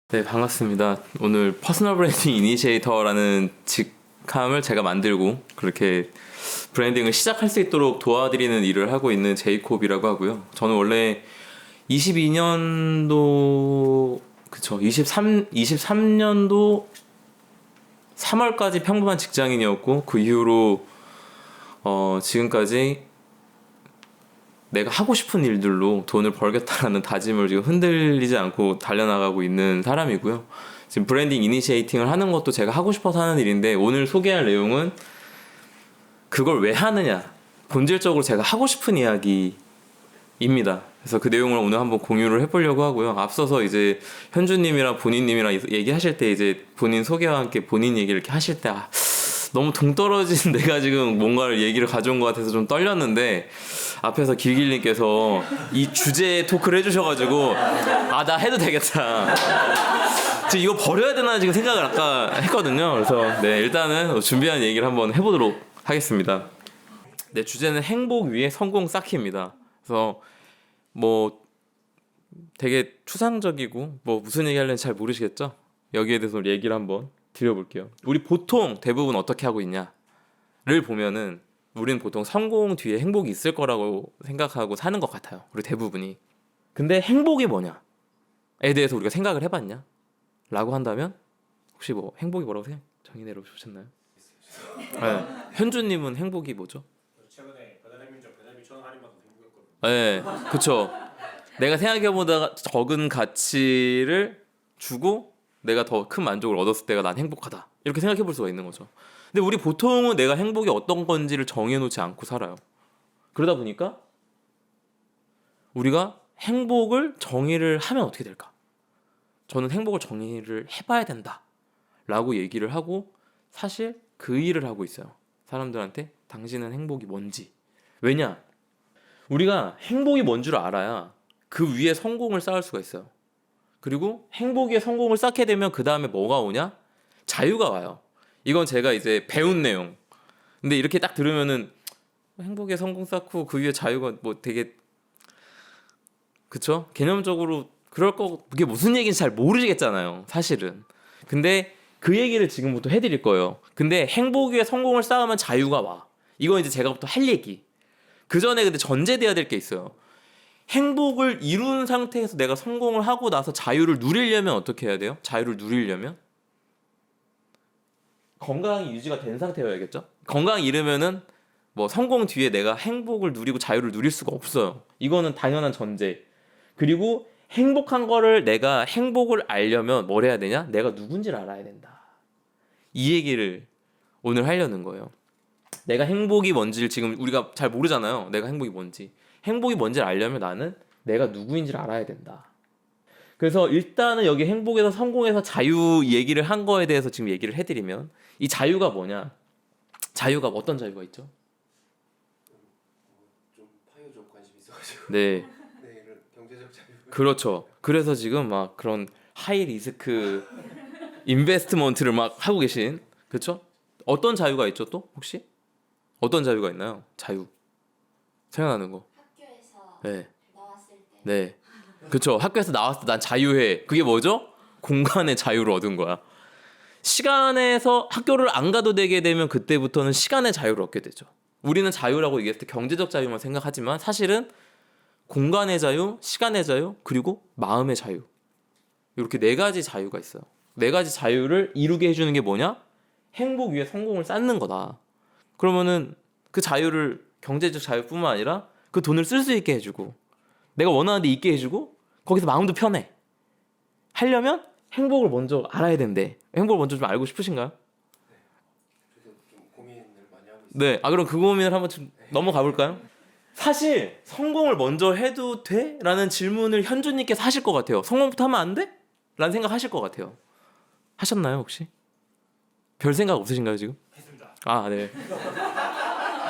네, 반갑습니다. 오늘 퍼스널 브랜딩 이니시에이터라는 직함을 제가 만들고 그렇게 브랜딩을 시작할 수 있도록 도와드리는 일을 하고 있는 제이콥이라고 하고요. 저는 원래 22년도 그쵸, 23년도 3월까지 평범한 직장인이었고 그 이후로 지금까지 내가 하고 싶은 일들로 돈을 벌겠다라는 다짐을 지금 흔들리지 않고 달려나가고 있는 사람이고요. 지금 브랜딩 이니시에이팅을 하는 것도 제가 하고 싶어서 하는 일인데 오늘 소개할 내용은 그걸 왜 하느냐, 본질적으로 제가 하고 싶은 이야기입니다. 그래서 그 내용을 오늘 한번 공유를 해보려고 하고요. 앞서서 이제 현주님이랑 본인님이랑 얘기하실 때 이제 본인 소개와 함께 본인 얘기를 이렇게 하실 때 너무 동떨어진 내가 지금 뭔가를 얘기를 가져온 것 같아서 좀 떨렸는데 앞에서 길길님께서 이 주제 토크를 해주셔가지고 나 해도 되겠다. 지금 이거 버려야 되나 지금 생각을 아까 했거든요. 그래서 네, 일단은 준비한 얘기를 한번 해보도록 하겠습니다. 네, 주제는 행복 위에 성공 쌓기입니다. 그래서 뭐 되게 추상적이고 뭐 무슨 얘기 하려는지 잘 모르시겠죠? 여기에 대해서 얘기를 한번 드려볼게요. 우리 보통 대부분 어떻게 하고 있냐를 보면은 우리는 보통 성공 뒤에 행복이 있을 거라고 생각하고 사는 것 같아요. 우리 대부분이. 근데 행복이 뭐냐에 대해서 우리가 생각을 해봤냐? 라고 한다면 혹시 뭐 행복이 뭐라고 정의 내려주셨나요? 네. 현주님은 행복이 뭐죠? 최근에 배달의민족 배달비 1,000원 할인받아서 행복했거든요. 네, 그쵸. 내가 생각해보다가 적은 가치를 주고 내가 더 큰 만족을 얻었을 때가 난 행복하다. 이렇게 생각해 볼 수가 있는 거죠. 근데 우리 보통은 내가 행복이 어떤 건지를 정해놓지 않고 살아요. 그러다 보니까 우리가 행복을 정의를 하면 어떻게 될까? 저는 행복을 정의를 해봐야 된다 라고 얘기를 하고 사실 그 일을 하고 있어요. 사람들한테 당신은 행복이 뭔지. 왜냐? 우리가 행복이 뭔 줄 알아야 그 위에 성공을 쌓을 수가 있어요. 그리고 행복의 성공을 쌓게 되면 그 다음에 뭐가 오냐? 자유가 와요. 이건 제가 이제 배운 내용. 근데 이렇게 딱 들으면은 행복의 성공 쌓고 그 위에 자유가 뭐 되게 그쵸? 개념적으로 그럴 거 그게 무슨 얘기인지 잘 모르시겠잖아요. 사실은. 근데 그 얘기를 지금부터 해드릴 거예요. 근데 행복 위에 성공을 쌓으면 자유가 와. 이건 이제 제가부터 할 얘기. 그 전에 근데 전제돼야 될 게 있어요. 행복을 이룬 상태에서 내가 성공을 하고 나서 자유를 누리려면 어떻게 해야 돼요? 자유를 누리려면 건강이 유지가 된 상태여야겠죠? 건강이 이르면은 뭐 성공 뒤에 내가 행복을 누리고 자유를 누릴 수가 없어요. 이거는 당연한 전제. 그리고 행복한 거를 내가 행복을 알려면 뭘 해야 되냐? 내가 누군지를 알아야 된다. 이 얘기를 오늘 하려는 거예요. 내가 행복이 뭔지를 지금 우리가 잘 모르잖아요. 내가 행복이 뭔지. 행복이 뭔지를 알려면 나는 내가 누구인지를 알아야 된다. 그래서 일단은 여기 행복에서 성공해서 자유 얘기를 한 거에 대해서 지금 얘기를 해드리면 이 자유가 뭐냐? 자유가 어떤 자유가 있죠? 좀 파이어족 관심 있어가지고. 네, 네, 이런 경제적 자유. 그렇죠. 그래서 지금 막 그런 하이 리스크 인베스트먼트를 막 하고 계신 그렇죠? 어떤 자유가 있죠 또 혹시? 어떤 자유가 있나요? 자유 생각나는 거. 학교에서 네. 나왔을 때 네. 그쵸. 학교에서 나왔을 때 난 자유해. 그게 뭐죠? 공간의 자유를 얻은 거야. 시간에서 학교를 안 가도 되게 되면 그때부터는 시간의 자유를 얻게 되죠. 우리는 자유라고 얘기했을 때 경제적 자유만 생각하지만 사실은 공간의 자유, 시간의 자유, 그리고 마음의 자유. 이렇게 네 가지 자유가 있어요. 네 가지 자유를 이루게 해주는 게 뭐냐? 행복 위에 성공을 쌓는 거다. 그러면은 그 자유를 경제적 자유뿐만 아니라 그 돈을 쓸 수 있게 해주고 내가 원하는 데 있게 해주고 거기서 마음도 편해. 하려면 행복을 먼저 알아야 된대. 행복을 먼저 좀 알고 싶으신가요? 저도 좀 고민을 많이 하고 있어요. 네. 그럼 그 고민을 한번 좀 넘어가 볼까요? 사실 성공을 먼저 해도 돼? 라는 질문을 현주님께서 하실 것 같아요. 성공부터 하면 안 돼? 라는 생각 하실 것 같아요. 하셨나요 혹시? 별 생각 없으신가요 지금? 했습니다. 네.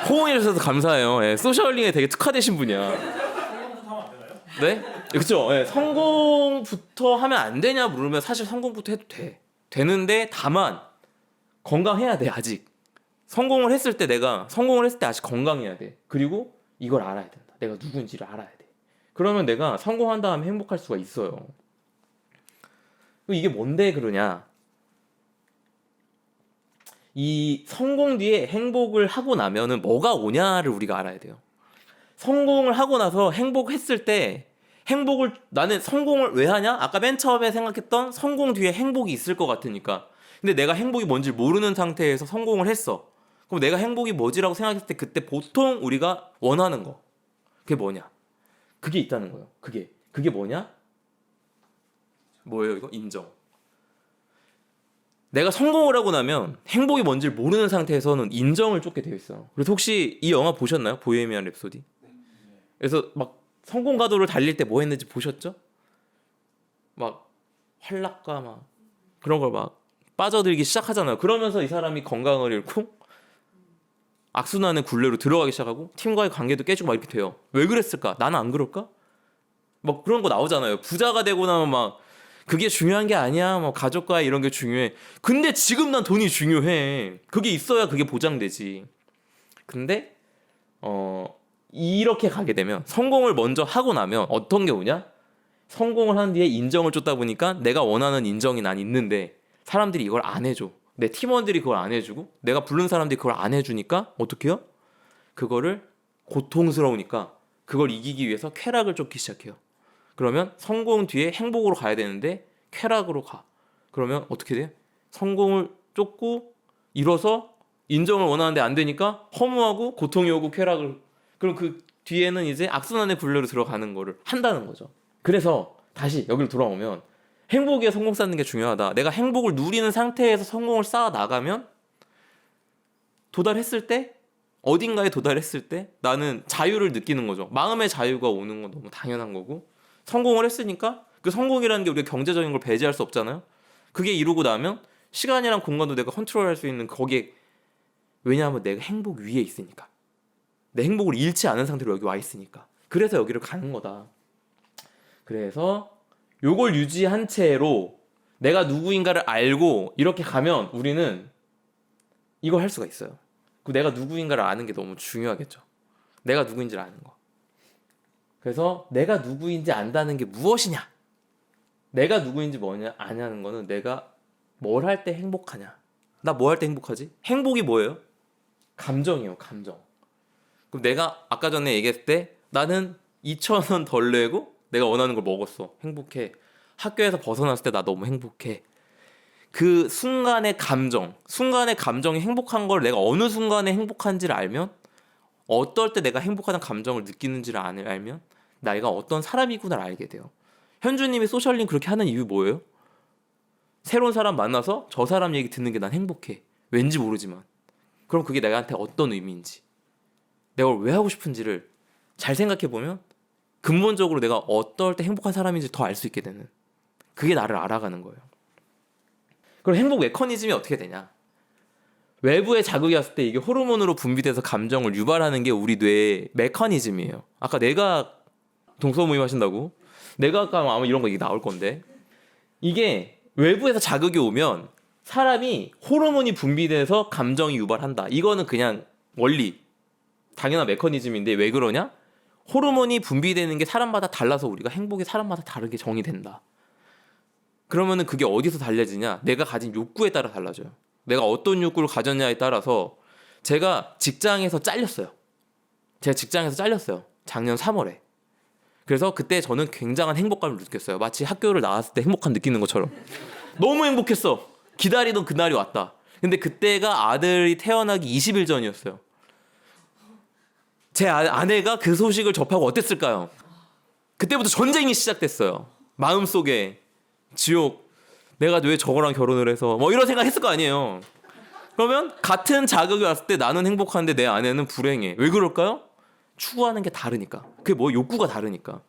호응해 주셔서 감사해요. 예, 소셜링에 되게 특화되신 분이야. 성공부터 하면 안 되나요? 네? 그렇죠. 예, 성공부터 하면 안 되냐 물으면 사실 성공부터 해도 돼. 되는데 다만 건강해야 돼 아직. 성공을 했을 때 아직 건강해야 돼. 그리고 이걸 알아야 된다. 내가 누구인지를 알아야 돼. 그러면 내가 성공한 다음에 행복할 수가 있어요. 그럼 이게 뭔데 그러냐? 이 성공 뒤에 행복을 하고 나면은 뭐가 오냐를 우리가 알아야 돼요. 성공을 하고 나서 행복했을 때 나는 성공을 왜 하냐? 아까 맨 처음에 생각했던 성공 뒤에 행복이 있을 것 같으니까. 근데 내가 행복이 뭔지 모르는 상태에서 성공을 했어. 그럼 내가 행복이 뭐지라고 생각했을 때 그때 보통 우리가 원하는 거. 그게 뭐냐? 그게 있다는 거예요. 그게 뭐냐? 뭐예요 이거? 인정. 내가 성공을 하고 나면 행복이 뭔지 모르는 상태에서는 인정을 쫓게 되어 있어. 그래서 혹시 이 영화 보셨나요? 보헤미안 랩소디? 그래서 막 성공 가도를 달릴 때 뭐 했는지 보셨죠? 막 활락과 막 그런 걸 막 빠져들기 시작하잖아요. 그러면서 이 사람이 건강을 잃고 악순환의 굴레로 들어가기 시작하고 팀과의 관계도 깨지고 막 이렇게 돼요. 왜 그랬을까? 나는 안 그럴까? 막 그런 거 나오잖아요. 부자가 되고 나면 막 그게 중요한 게 아니야. 뭐 가족과 이런 게 중요해. 근데 지금 난 돈이 중요해. 그게 있어야 그게 보장되지. 근데 이렇게 가게 되면 성공을 먼저 하고 나면 어떤 게 오냐? 성공을 한 뒤에 인정을 쫓다 보니까 내가 원하는 인정이 난 있는데 사람들이 이걸 안 해줘. 내 팀원들이 그걸 안 해주고 내가 부른 사람들이 그걸 안 해주니까 어떻게 해요? 그거를 고통스러우니까 그걸 이기기 위해서 쾌락을 쫓기 시작해요. 그러면 성공 뒤에 행복으로 가야 되는데 쾌락으로 가. 그러면 어떻게 돼? 성공을 쫓고 이뤄서 인정을 원하는데 안 되니까 허무하고 고통이 오고 쾌락을. 그럼 그 뒤에는 이제 악순환의 굴레로 들어가는 거를 한다는 거죠. 그래서 다시 여기로 돌아오면 행복에 성공 쌓는 게 중요하다. 내가 행복을 누리는 상태에서 성공을 쌓아 나가면 도달했을 때 어딘가에 도달했을 때 나는 자유를 느끼는 거죠. 마음의 자유가 오는 건 너무 당연한 거고 성공을 했으니까 그 성공이라는 게 우리가 경제적인 걸 배제할 수 없잖아요. 그게 이루고 나면 시간이랑 공간도 내가 컨트롤할 수 있는 거기에 왜냐하면 내가 행복 위에 있으니까 내 행복을 잃지 않은 상태로 여기 와 있으니까 그래서 여기를 가는 거다. 그래서 요걸 유지한 채로 내가 누구인가를 알고 이렇게 가면 우리는 이걸 할 수가 있어요. 그 내가 누구인가를 아는 게 너무 중요하겠죠. 내가 누구인지를 아는 거. 그래서 내가 누구인지 안다는 게 무엇이냐? 내가 누구인지 뭐냐 아냐는 거는 내가 뭘 할 때 행복하냐? 나 뭐 할 때 행복하지? 행복이 뭐예요? 감정이에요, 감정. 그럼 내가 아까 전에 얘기했을 때 나는 2,000원 덜 내고 내가 원하는 걸 먹었어. 행복해. 학교에서 벗어났을 때 나 너무 행복해. 그 순간의 감정이 행복한 걸 내가 어느 순간에 행복한지를 알면 어떨 때 내가 행복하다는 감정을 느끼는지를 알면 내가 어떤 사람이구나를 알게 돼요. 현주님이 소셜링 그렇게 하는 이유 뭐예요? 새로운 사람 만나서 저 사람 얘기 듣는 게 난 행복해. 왠지 모르지만. 그럼 그게 내한테 어떤 의미인지 내가 왜 하고 싶은지를 잘 생각해보면 근본적으로 내가 어떨 때 행복한 사람인지 더 알 수 있게 되는 그게 나를 알아가는 거예요. 그럼 행복 메커니즘이 어떻게 되냐? 외부의 자극이 왔을 때 이게 호르몬으로 분비돼서 감정을 유발하는 게 우리 뇌의 메커니즘이에요. 아까 내가 동서 모임 하신다고? 내가 아까 아마 이런 거 이게 나올 건데 이게 외부에서 자극이 오면 사람이 호르몬이 분비돼서 감정이 유발한다. 이거는 그냥 원리 당연한 메커니즘인데 왜 그러냐? 호르몬이 분비되는 게 사람마다 달라서 우리가 행복이 사람마다 다르게 정의된다. 그러면은 그게 어디서 달라지냐? 내가 가진 욕구에 따라 달라져요. 내가 어떤 욕구를 가졌냐에 따라서 제가 직장에서 잘렸어요. 작년 3월에. 그래서 그때 저는 굉장한 행복감을 느꼈어요. 마치 학교를 나왔을 때 행복감 느끼는 것처럼. 너무 행복했어. 기다리던 그날이 왔다. 근데 그때가 아들이 태어나기 20일 전이었어요. 제 아내가 그 소식을 접하고 어땠을까요? 그때부터 전쟁이 시작됐어요. 마음속에 지옥 내가 왜 저거랑 결혼을 해서 뭐 이런 생각 했을 거 아니에요. 그러면 같은 자극이 왔을 때 나는 행복한데 내 아내는 불행해. 왜 그럴까요? 추구하는 게 다르니까. 그게 뭐 욕구가 다르니까.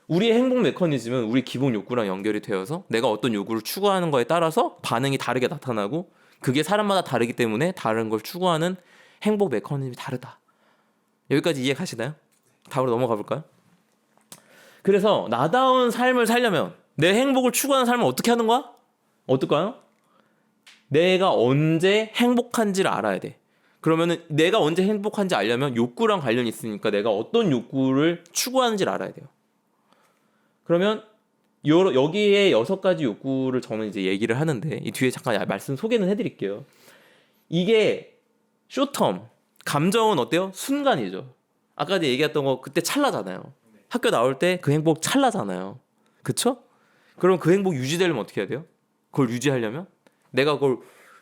우리의 행복 메커니즘은 우리 기본 욕구랑 연결이 되어서 내가 어떤 욕구를 추구하는 거에 따라서 반응이 다르게 나타나고 그게 사람마다 다르기 때문에 다른 걸 추구하는 행복 메커니즘이 다르다. 여기까지 이해 가시나요? 다음으로 넘어가 볼까요? 그래서 나다운 삶을 살려면 내 행복을 추구하는 삶을 어떻게 하는 거야? 어떨까요? 내가 언제 행복한지를 알아야 돼. 그러면은 내가 언제 행복한지 알려면 욕구랑 관련이 있으니까 내가 어떤 욕구를 추구하는지를 알아야 돼요. 그러면 여기에 6가지 욕구를 저는 이제 얘기를 하는데 이 뒤에 잠깐 말씀 소개는 해드릴게요. 이게 쇼텀 감정은 어때요? 순간이죠. 아까 얘기했던 거 그때 찰나잖아요. 학교 나올 때 그 행복 찰나잖아요. 그쵸? 그럼 그 행복 유지되려면 어떻게 해야 돼요? 그걸 유지하려면 내가 그걸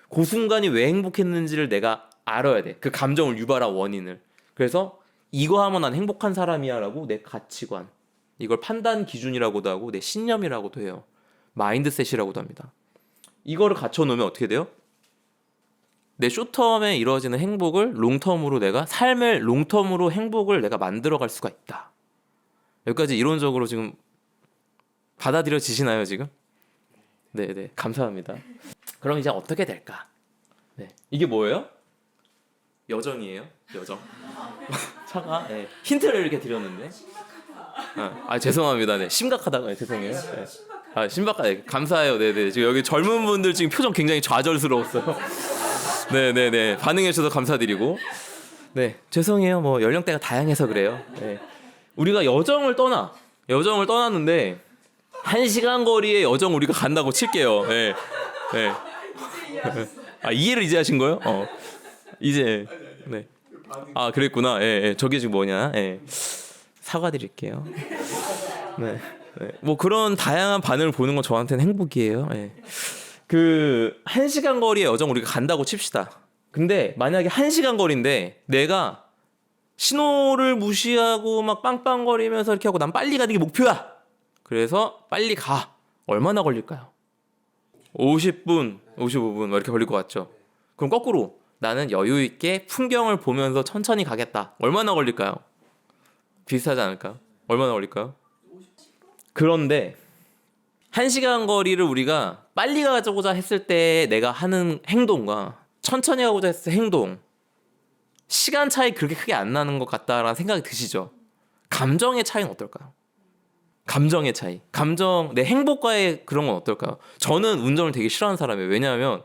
그 순간이 왜 행복했는지를 내가 알아야 돼. 그 감정을 유발한 원인을. 그래서 이거 하면 난 행복한 사람이야 라고 내 가치관, 이걸 판단 기준이라고도 하고 내 신념이라고도 해요. 마인드셋이라고도 합니다. 이거를 갖춰놓으면 어떻게 돼요? 내 쇼텀에 이루어지는 행복을 롱텀으로 내가 삶을 롱텀으로 행복을 내가 만들어갈 수가 있다. 여기까지 이론적으로 지금 받아들여지시나요 지금? 네네 감사합니다. 그럼 이제 어떻게 될까? 네 이게 뭐예요? 여정이에요? 여정. 차가 네. 힌트를 이렇게 드렸는데. 죄송합니다. 네 심각하다고 네, 죄송해요. 네. 심각하다. 네. 감사해요. 네네 지금 여기 젊은 분들 지금 표정 굉장히 좌절스러웠어요. 네네네 반응해 주셔서 감사드리고. 네 죄송해요. 뭐 연령대가 다양해서 그래요. 네. 우리가 여정을 떠났는데 1시간 거리의 여정 우리가 간다고 칠게요. 네. 네. 이해를 이제 하신 거예요? 이제 네. 그랬구나. 예. 저게 지금 뭐냐? 예. 사과드릴게요. 네. 네. 뭐 그런 다양한 반응을 보는 건 저한테는 행복이에요. 예. 그 1시간 거리의 여정 우리가 간다고 칩시다. 근데 만약에 1시간 거리인데 내가 신호를 무시하고 막 빵빵거리면서 이렇게 하고 난 빨리 가는 게 목표야. 그래서 빨리 가. 얼마나 걸릴까요? 50분, 55분 뭐 이렇게 걸릴 것 같죠? 그럼 거꾸로 나는 여유 있게 풍경을 보면서 천천히 가겠다. 얼마나 걸릴까요? 비슷하지 않을까요? 얼마나 걸릴까요? 그런데 1시간 거리를 우리가 빨리 가고자 했을 때 내가 하는 행동과 천천히 가고자 했을 때 행동, 시간 차이 그렇게 크게 안 나는 것 같다라는 생각이 드시죠? 감정의 차이는 어떨까요? 감정의 차이. 내 행복과의 그런 건 어떨까요? 저는 운전을 되게 싫어하는 사람이에요. 왜냐하면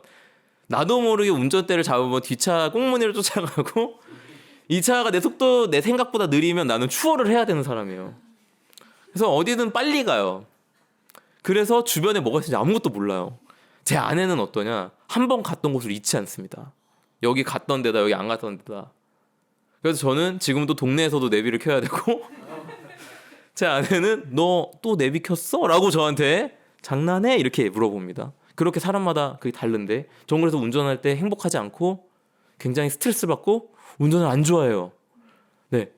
나도 모르게 운전대를 잡으면 뒷차 꽁무니를 쫓아가고 이 차가 내 생각보다 느리면 나는 추월을 해야 되는 사람이에요. 그래서 어디든 빨리 가요. 그래서 주변에 뭐가 있는지 아무것도 몰라요. 제 아내는 어떠냐? 한 번 갔던 곳을 잊지 않습니다. 여기 갔던 데다 여기 안 갔던 데다. 그래서 저는 지금도 동네에서도 내비를 켜야 되고 제 아내는 너 또 내비 켰어? 라고 저한테 장난해? 이렇게 물어봅니다. 그렇게 사람마다 그게 다른데 저는 그래서 운전할 때 행복하지 않고 굉장히 스트레스 받고 운전을 안 좋아해요. 네,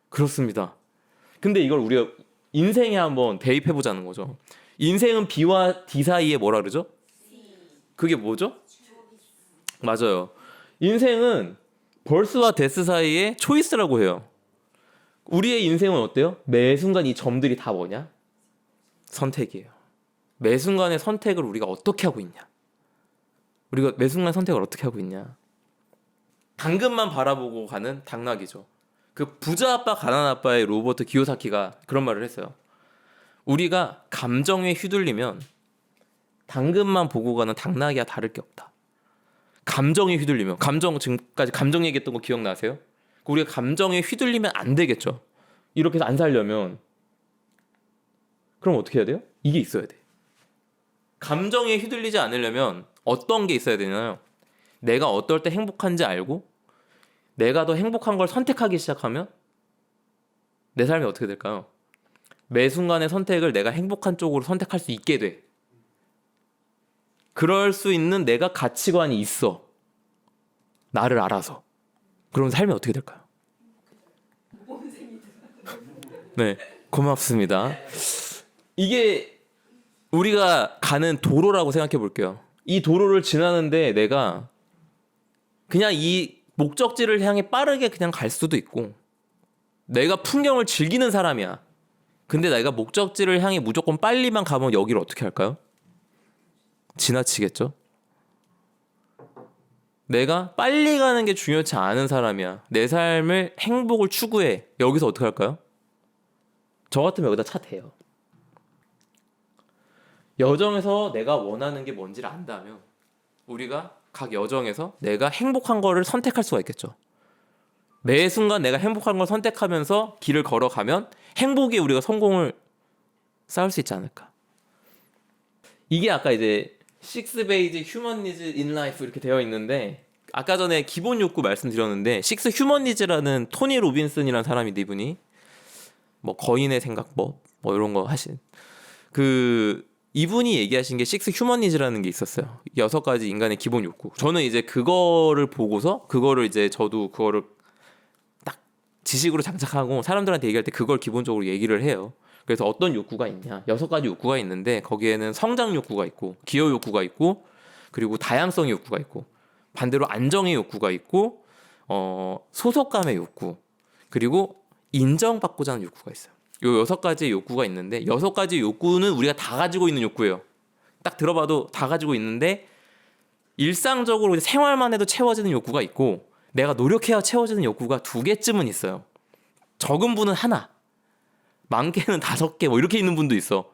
그렇습니다. 근데 이걸 우리가 인생에 한번 대입해보자는 거죠. 인생은 B와 D 사이에 뭐라 그러죠? 그게 뭐죠? 맞아요. 인생은 벌스와 데스 사이에 초이스라고 해요. 우리의 인생은 어때요? 매 순간 이 점들이 다 뭐냐? 선택이에요. 매 순간의 선택을 우리가 어떻게 하고 있냐? 우리가 매 순간 선택을 어떻게 하고 있냐? 당근만 바라보고 가는 당나귀죠. 그 부자 아빠 가난 아빠의 로버트 기요사키가 그런 말을 했어요. 우리가 감정에 휘둘리면 당근만 보고 가는 당나귀와 다를 게 없다. 감정에 휘둘리면 지금까지 감정 얘기했던 거 기억나세요? 우리가 감정에 휘둘리면 안 되겠죠. 이렇게 해서 안 살려면 그럼 어떻게 해야 돼요? 이게 있어야 돼. 감정에 휘둘리지 않으려면 어떤 게 있어야 되나요? 내가 어떨 때 행복한지 알고 내가 더 행복한 걸 선택하기 시작하면 내 삶이 어떻게 될까요? 매 순간의 선택을 내가 행복한 쪽으로 선택할 수 있게 돼. 그럴 수 있는 내가 가치관이 있어. 나를 알아서. 그럼 삶이 어떻게 될까요? 네, 고맙습니다. 이게 우리가 가는 도로라고 생각해 볼게요. 이 도로를 지나는데 내가 그냥 이 목적지를 향해 빠르게 그냥 갈 수도 있고 내가 풍경을 즐기는 사람이야. 근데 내가 목적지를 향해 무조건 빨리만 가면 여기를 어떻게 할까요? 지나치겠죠? 내가 빨리 가는 게 중요치 않은 사람이야. 내 삶을 행복을 추구해. 여기서 어떻게 할까요? 저 같으면 여기다 차 대요. 여정에서 내가 원하는 게 뭔지를 안다면 우리가 각 여정에서 내가 행복한 거를 선택할 수가 있겠죠. 매 순간 내가 행복한 걸 선택하면서 길을 걸어가면 행복에 우리가 성공을 쌓을 수 있지 않을까. 이게 아까 이제 six basic human needs in life 이렇게 되어 있는데 아까 전에 기본 욕구 말씀드렸는데 six human needs라는 토니 로빈슨이라는 사람인데 이분이 뭐 거인의 생각법 뭐 이런 거 하신 그 이분이 얘기하신 게 six human needs라는 게 있었어요. 6가지 인간의 기본 욕구. 저는 이제 그거를 보고서 그거를 이제 저도 그거를 딱 지식으로 장착하고 사람들한테 얘기할 때 그걸 기본적으로 얘기를 해요. 그래서 어떤 욕구가 있냐? 6가지 욕구가 있는데 거기에는 성장 욕구가 있고 기여 욕구가 있고 그리고 다양성의 욕구가 있고 반대로 안정의 욕구가 있고 소속감의 욕구 그리고 인정받고자 하는 욕구가 있어요. 요 6가지 욕구가 있는데 6가지 욕구는 우리가 다 가지고 있는 욕구예요. 딱 들어봐도 다 가지고 있는데 일상적으로 생활만 해도 채워지는 욕구가 있고 내가 노력해야 채워지는 욕구가 2개쯤은 있어요. 적은 분은 하나, 많게는 5개 뭐 이렇게 있는 분도 있어.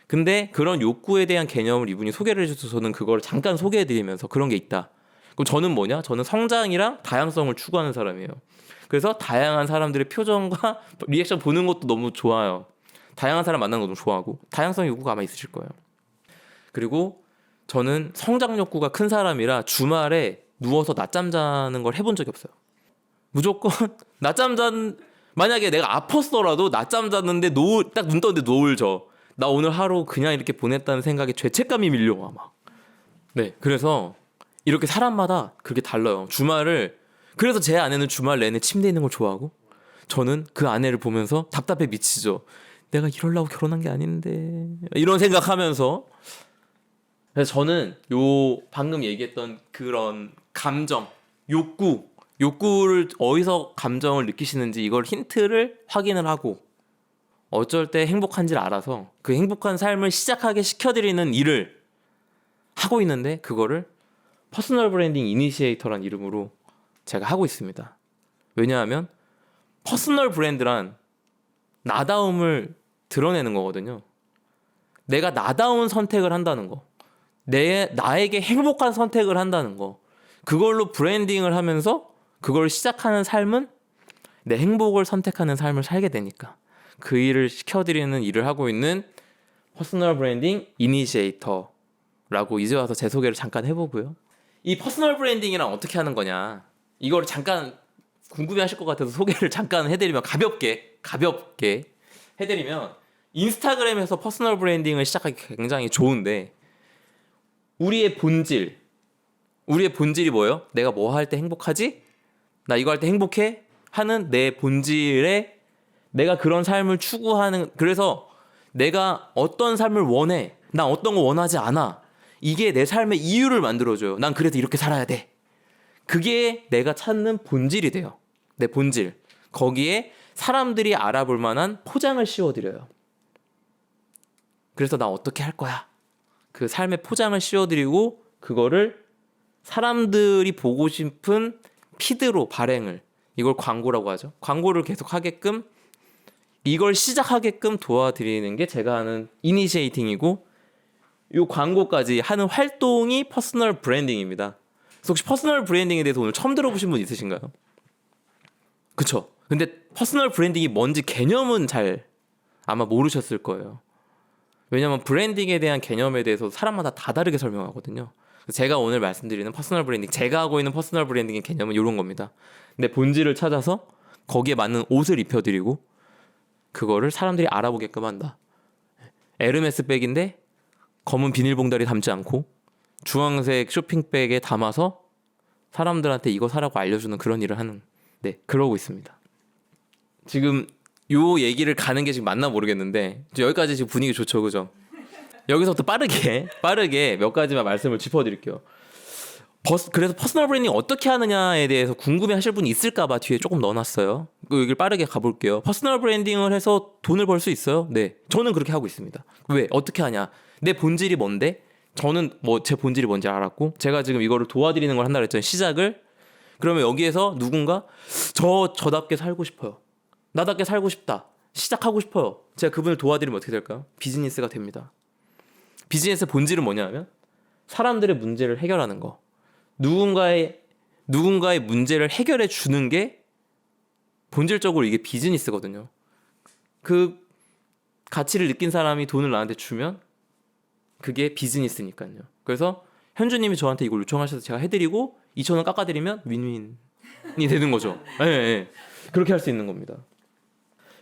근데 그런 욕구에 대한 개념을 이분이 소개를 해줘서 저는 그걸 잠깐 소개해드리면서 그런 게 있다. 그럼 저는 뭐냐? 저는 성장이랑 다양성을 추구하는 사람이에요. 그래서 다양한 사람들의 표정과 리액션 보는 것도 너무 좋아요. 다양한 사람 만나는 것도 좋아하고 다양성 욕구가 아마 있으실 거예요. 그리고 저는 성장 욕구가 큰 사람이라 주말에 누워서 낮잠 자는 걸 해본 적이 없어요. 무조건 낮잠 만약에 내가 아팠더라도 낮잠 잤는데 딱 눈 떴는데 노을 져. 나 오늘 하루 그냥 이렇게 보냈다는 생각에 죄책감이 밀려와 막. 네, 그래서 이렇게 사람마다 그렇게 달라요. 그래서 제 아내는 주말 내내 침대에 있는 걸 좋아하고 저는 그 아내를 보면서 답답해 미치죠. 내가 이러려고 결혼한 게 아닌데 이런 생각하면서 그래서 저는 요 방금 얘기했던 그런 감정, 욕구를 어디서 감정을 느끼시는지 이걸 힌트를 확인을 하고 어쩔 때 행복한지를 알아서 그 행복한 삶을 시작하게 시켜드리는 일을 하고 있는데 그거를 퍼스널 브랜딩 이니시에이터란 이름으로 제가 하고 있습니다. 왜냐하면 퍼스널 브랜드란 나다움을 드러내는 거거든요. 내가 나다운 선택을 한다는 거. 나에게 행복한 선택을 한다는 거. 그걸로 브랜딩을 하면서 그걸 시작하는 삶은 내 행복을 선택하는 삶을 살게 되니까 그 일을 시켜드리는 일을 하고 있는 퍼스널 브랜딩 이니시에이터라고 이제 와서 제 소개를 잠깐 해보고요. 이 퍼스널 브랜딩이랑 어떻게 하는 거냐 이걸 잠깐 궁금해하실 것 같아서 소개를 잠깐 해드리면 가볍게 해드리면 인스타그램에서 퍼스널 브랜딩을 시작하기 굉장히 좋은데 우리의 본질이 뭐예요? 내가 뭐 할 때 행복하지? 나 이거 할 때 행복해? 하는 내 본질에 내가 그런 삶을 추구하는 그래서 내가 어떤 삶을 원해 나 어떤 거 원하지 않아 이게 내 삶의 이유를 만들어줘요. 난 그래도 이렇게 살아야 돼. 그게 내가 찾는 본질이 돼요. 내 본질. 거기에 사람들이 알아볼 만한 포장을 씌워드려요. 그래서 나 어떻게 할 거야? 그 삶의 포장을 씌워드리고 그거를 사람들이 보고 싶은 피드로 발행을 이걸 광고라고 하죠. 광고를 계속 하게끔 이걸 시작하게끔 도와드리는 게 제가 하는 이니시에이팅이고 이 광고까지 하는 활동이 퍼스널 브랜딩입니다. 그래서 혹시 퍼스널 브랜딩에 대해서 오늘 처음 들어보신 분 있으신가요? 그쵸? 근데 퍼스널 브랜딩이 뭔지 개념은 잘 아마 모르셨을 거예요. 왜냐면 브랜딩에 대한 개념에 대해서 사람마다 다 다르게 설명하거든요. 제가 오늘 말씀드리는 퍼스널 브랜딩, 제가 하고 있는 퍼스널 브랜딩의 개념은 이런 겁니다. 내 본질을 찾아서 거기에 맞는 옷을 입혀드리고 그거를 사람들이 알아보게끔 한다. 에르메스 백인데 검은 비닐봉다리 담지 않고 주황색 쇼핑백에 담아서 사람들한테 이거 사라고 알려주는 그런 일을 하는 그러고 있습니다. 지금 요 얘기를 가는 게 지금 맞나 모르겠는데 여기까지 지금 분위기 좋죠, 그죠? 여기서부터 빠르게 몇 가지만 말씀을 짚어드릴게요. 그래서 퍼스널 브랜딩 어떻게 하느냐에 대해서 궁금해하실 분이 있을까봐 뒤에 조금 넣어놨어요. 여기를 빠르게 가볼게요. 퍼스널 브랜딩을 해서 돈을 벌 수 있어요? 네, 저는 그렇게 하고 있습니다. 왜? 어떻게 하냐? 내 본질이 뭔데? 저는 제 본질이 뭔지 알았고 제가 지금 이거를 도와드리는 걸 한다 그랬잖아요. 시작을. 그러면 여기에서 누군가 저답게 살고 싶어요. 나답게 살고 싶다. 시작하고 싶어요. 제가 그분을 도와드리면 어떻게 될까요? 비즈니스가 됩니다. 비즈니스의 본질은 뭐냐면 사람들의 문제를 해결하는 거. 누군가의 문제를 해결해 주는 게 본질적으로 이게 비즈니스거든요. 그 가치를 느낀 사람이 돈을 나한테 주면 그게 비즈니스니까요. 그래서 현주님이 저한테 이걸 요청하셔서 제가 해드리고 2,000원 깎아드리면 윈윈이 되는 거죠. 예, 예. 그렇게 할 수 있는 겁니다.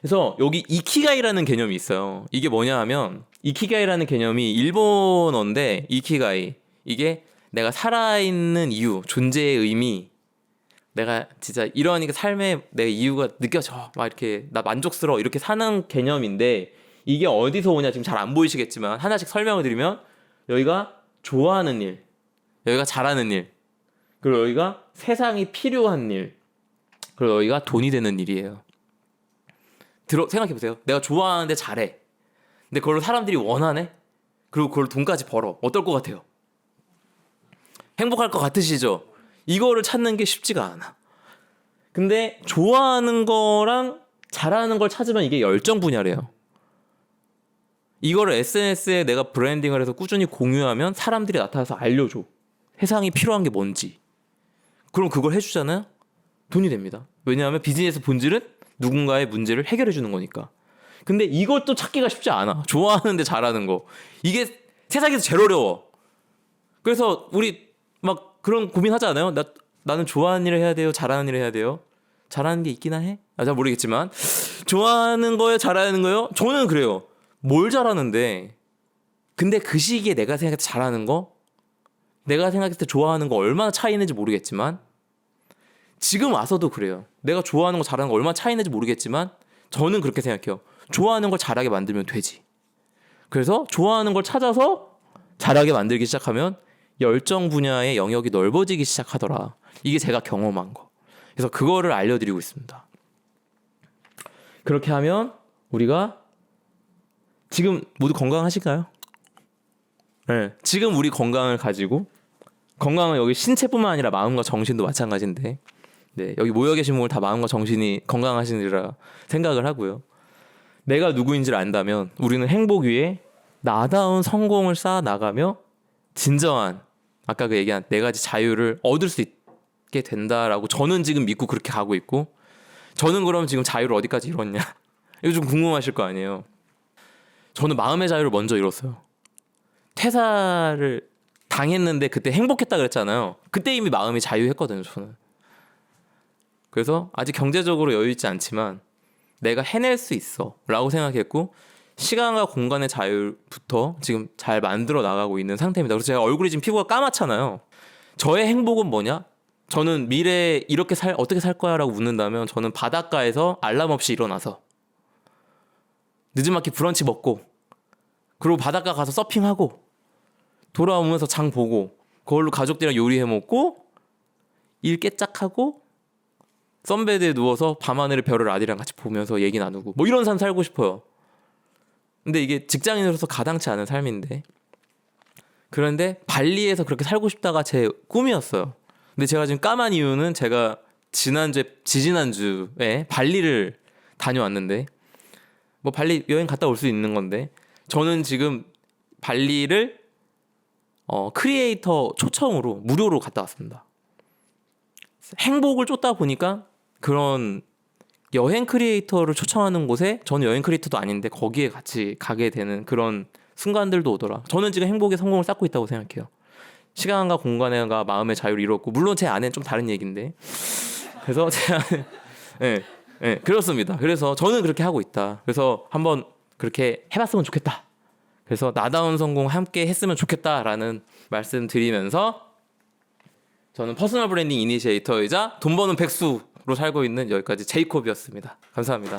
그래서 여기 이키가이라는 개념이 있어요. 이게 뭐냐 하면 이키가이라는 개념이 일본어인데 이키가이 이게 내가 살아있는 이유, 존재의 의미, 내가 진짜 이러니까 삶의 내 이유가 느껴져 막 이렇게 나 만족스러워 이렇게 사는 개념인데 이게 어디서 오냐 지금 잘 안 보이시겠지만 하나씩 설명을 드리면 여기가 좋아하는 일, 여기가 잘하는 일, 그리고 여기가 세상이 필요한 일, 그리고 여기가 돈이 되는 일이에요. 생각해보세요. 내가 좋아하는데 잘해. 근데 그걸 사람들이 원하네? 그리고 그걸 돈까지 벌어. 어떨 것 같아요? 행복할 것 같으시죠? 이거를 찾는 게 쉽지가 않아. 근데 좋아하는 거랑 잘하는 걸 찾으면 이게 열정 분야래요. 이거를 SNS에 내가 브랜딩을 해서 꾸준히 공유하면 사람들이 나타나서 알려줘. 세상이 필요한 게 뭔지. 그럼 그걸 해주잖아요? 돈이 됩니다. 왜냐하면 비즈니스 본질은 누군가의 문제를 해결해 주는 거니까. 근데 이것도 찾기가 쉽지 않아. 좋아하는데 잘하는 거. 이게 세상에서 제일 어려워. 그래서 우리 막 그런 고민하지 않아요? 나는 좋아하는 일을 해야 돼요? 잘하는 일을 해야 돼요? 잘하는 게 있긴 해? 잘 모르겠지만 좋아하는 거예요? 잘하는 거예요? 저는 그래요. 뭘 잘하는데 근데 그 시기에 내가 생각했을 때 잘하는 거 내가 생각했을 때 좋아하는 거 얼마나 차이 있는지 모르겠지만 지금 와서도 그래요. 내가 좋아하는 거 잘하는 거 얼마나 차이 있는지 모르겠지만 저는 그렇게 생각해요. 좋아하는 걸 잘하게 만들면 되지. 그래서 좋아하는 걸 찾아서 잘하게 만들기 시작하면 열정 분야의 영역이 넓어지기 시작하더라. 이게 제가 경험한 거. 그래서 그거를 알려드리고 있습니다. 그렇게 하면 우리가 지금 모두 건강하실까요? 네. 지금 우리 건강을 가지고 건강은 여기 신체뿐만 아니라 마음과 정신도 마찬가지인데 네, 여기 모여 계신 분들 다 마음과 정신이 건강하시리라 생각을 하고요. 내가 누구인지를 안다면 우리는 행복 위에 나다운 성공을 쌓아 나가며 진정한 아까 그 얘기한 네 가지 자유를 얻을 수 있게 된다라고 저는 지금 믿고 그렇게 가고 있고 저는 그럼 지금 자유를 어디까지 이뤘냐 이거 좀 궁금하실 거 아니에요. 저는 마음의 자유를 먼저 이뤘어요. 퇴사를 당했는데 그때 행복했다 그랬잖아요. 그때 이미 마음이 자유했거든요. 저는. 그래서 아직 경제적으로 여유 있지 않지만 내가 해낼 수 있어 라고 생각했고 시간과 공간의 자유부터 지금 잘 만들어 나가고 있는 상태입니다. 그래서 제가 얼굴이 지금 피부가 까맣잖아요. 저의 행복은 뭐냐? 저는 미래에 이렇게 어떻게 살 거야 라고 묻는다면 저는 바닷가에서 알람 없이 일어나서 늦은마켓 브런치 먹고 그리고 바닷가 가서 서핑하고 돌아오면서 장 보고 그걸로 가족들이랑 요리해 먹고 일 깨짝하고 썬베드에 누워서 밤하늘의 별을 아들이랑 같이 보면서 얘기 나누고 뭐 이런 삶 살고 싶어요. 근데 이게 직장인으로서 가당치 않은 삶인데 그런데 발리에서 그렇게 살고 싶다가 제 꿈이었어요. 근데 제가 지금 까만 이유는 제가 지지난주에 발리를 다녀왔는데 뭐 발리 여행 갔다 올 수 있는 건데 저는 지금 발리를 크리에이터 초청으로 무료로 갔다 왔습니다. 행복을 쫓다 보니까 그런 여행 크리에이터를 초청하는 곳에 저는 여행 크리에이터도 아닌데 거기에 같이 가게 되는 그런 순간들도 오더라. 저는 지금 행복의 성공을 쌓고 있다고 생각해요. 시간과 공간과 마음의 자유를 이뤘고 물론 제 안에는 좀 다른 얘기인데 그래서 제 안에 네, 그렇습니다. 그래서 저는 그렇게 하고 있다. 그래서 한번 그렇게 해봤으면 좋겠다. 그래서 나다운 성공 함께 했으면 좋겠다라는 말씀 드리면서 저는 퍼스널 브랜딩 이니시에이터이자 돈 버는 백수로 살고 있는 여기까지 제이콥이었습니다. 감사합니다.